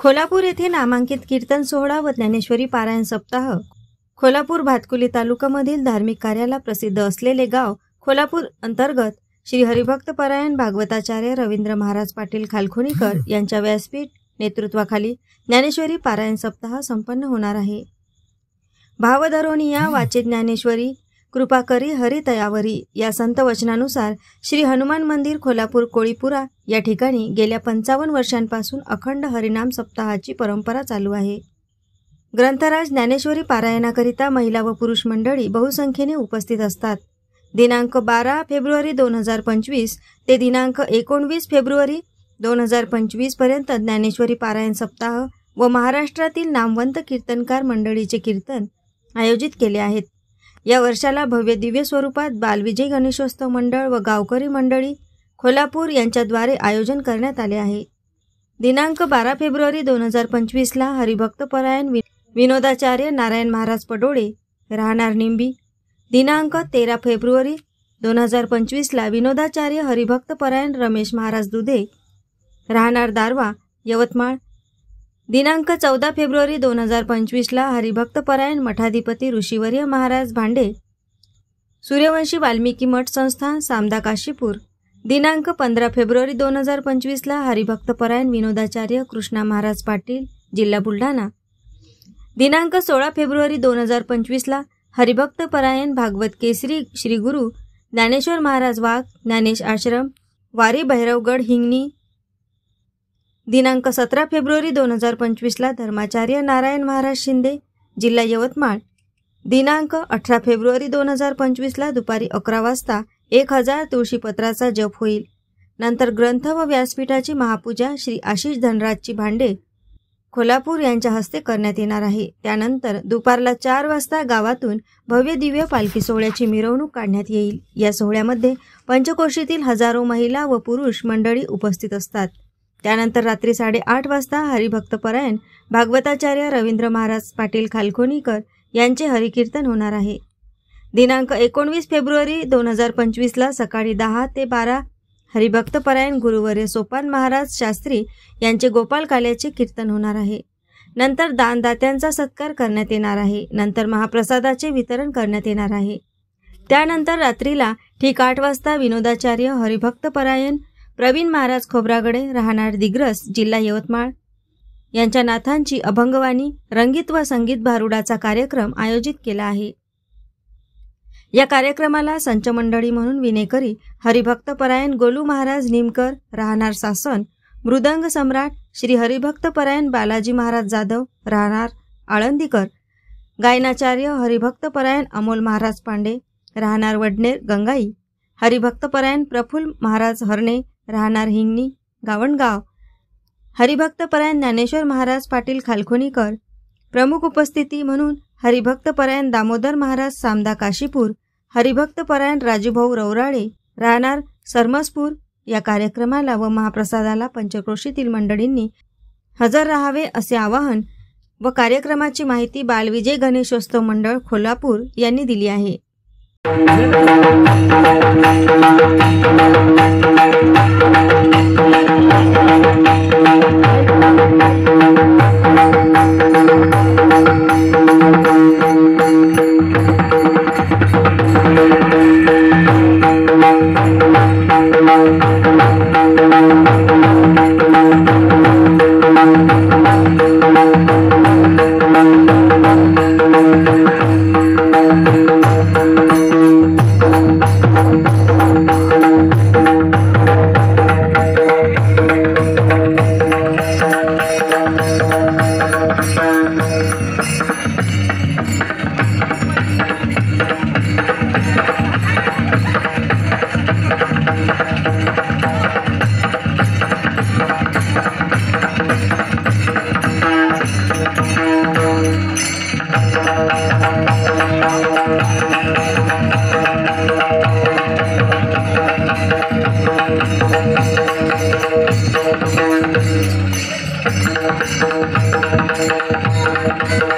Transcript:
कोल्हापूर येथे नामांकित कीर्तन सोहळा व ज्ञानेश्वरी पारायण सप्ताह। कोल्हापूर भातकुली तालुक्यामधील धार्मिक कार्याला प्रसिद्ध असलेले गाव कोल्हापूर अंतर्गत श्री हरिभक्त परायण भागवताचार्य रवींद्र महाराज पाटील खालखोनीकर यांच्या व्यासपीठ नेतृत्वाखाली ज्ञानेश्वरी पारायण सप्ताह संपन्न होणार आहे। भावधरोनिया वाचे ज्ञानेश्वरी कृपा करी हरी तयावरी या संत वचनानुसार श्री हनुमान मंदिर कोल्हापूर कोळीपुरा या ठिकाणी गेल्या 55 वर्षांपासून अखंड हरिनाम सप्ताहाची परंपरा चालू आहे। ग्रंथराज ज्ञानेश्वरी पारायणाकरिता महिला व पुरुष मंडळी बहुसंख्येने उपस्थित असतात। दिनांक 12 फेब्रुवारी 2025 ते दिनांक 19 फेब्रुवारी 2025 पर्यंत ज्ञानेश्वरी पारायण सप्ताह व महाराष्ट्रातील नामवंत कीर्तनकार मंडळीचे कीर्तन आयोजित केले आहेत। या वर्षाला भव्य दिव्य स्वरूपात बालविजय गणेशोत्सव मंडळ व गावकरी मंडळी कोल्हापूर यांच्याद्वारे आयोजन करण्यात आले आहे। दिनांक 12 फेब्रुवारी 2025 ला हरिभक्त परायण विनोदाचार्य नारायण महाराज पडोळे राहणार निंबी। दिनांक 13 फेब्रुवारी 2025 ला विनोदाचार्य हरिभक्त परायण रमेश महाराज दुधे राहणार दारवा यवतमाळ। दिनांक 14 फेब्रुवारी 2025 ला हरिभक्त परायण मठाधिपती ऋषीवर्य महाराज भांडे सूर्यवंशी वाल्मिकी मठ संस्थान सामदा काशीपूर। दिनांक 15 फेब्रुवारी 2025 ला हरिभक्त परायण विनोदाचार्य कृष्णा महाराज पाटील जिल्हा बुलढाणा। दिनांक 16 फेब्रुवारी 2025 ला हरिभक्त परायण भागवत केसरी श्री गुरु ज्ञानेश्वर महाराज वाघ ज्ञानेश आश्रम वारी भैरवगड हिंगणी। दिनांक 17 फेब्रुवारी 2025 ला धर्माचार्य नारायण महाराज शिंदे जिल्हा यवतमाळ। दिनांक 18 फेब्रुवारी 2025 ला दुपारी 11 वाजता 1000 तुळशीपत्राचा जप होईल। नंतर ग्रंथ व व्यासपीठाची महापूजा श्री आशिष धनराजची भांडे कोल्हापूर यांच्या हस्ते करण्यात येणार आहे। त्यानंतर दुपारला 4 वाजता गावातून भव्य दिव्य पालखी सोहळ्याची मिरवणूक काढण्यात येईल। या सोहळ्यामध्ये पंचकोशीतील हजारो महिला व पुरुष मंडळी उपस्थित असतात। त्यानंतर रात्री 8:30 वाजता हरिभक्त परायण भागवताचार्य रवींद्र महाराज पाटील खालखोनीकर यांचे हरिकीर्तन होणार आहे। दिनांक 19 फेब्रुवारी 2025 ला सकाळी 10 ते 12 हरिभक्त परायण गुरुवर्य सोपान महाराज शास्त्री यांचे गोपाल काल्याचे कीर्तन होणार आहे। नंतर दानदात्यांचा सत्कार करण्यात येणार आहे। नंतर महाप्रसादाचे वितरण करण्यात येणार आहे। त्यानंतर रात्रीला ठीक 8 वाजता विनोदाचार्य हरिभक्त परायण प्रवीण महाराज खोब्रागडे राहणार दिग्रस जिल्हा यवतमाळ यांच्या नाथांची अभंगवाणी रंगीत व संगीत भारुडाचा कार्यक्रम आयोजित केला आहे। या कार्यक्रमाला संच मंडळी म्हणून विनेकरी हरिभक्त परायण गोलू महाराज निमकर राहणार सासन, मृदंग सम्राट श्री हरिभक्त परायण बालाजी महाराज जाधव राहणार आळंदीकर, गायनाचार्य हरिभक्त परायण अमोल महाराज पांडे राहणार वडनेर गंगाई, हरिभक्त परायण प्रफुल्ल महाराज हरणे राहणार हिंगणी गावणगाव, हरिभक्त परायण ज्ञानेश्वर महाराज पाटील खालखोनीकर। प्रमुख उपस्थिती म्हणून हरिभक्त परायण दामोदर महाराज सामदा काशीपूर, हरिभक्त परायण राजूभाऊ रौराळे राहणार सरमसपूर। या कार्यक्रमाला व महाप्रसादाला पंचक्रोशीतील मंडळींनी हजर राहावे असे आवाहन व कार्यक्रमाची माहिती बालविजय गणेशोत्सव मंडळ कोल्हापूर यांनी दिली आहे। Thank you.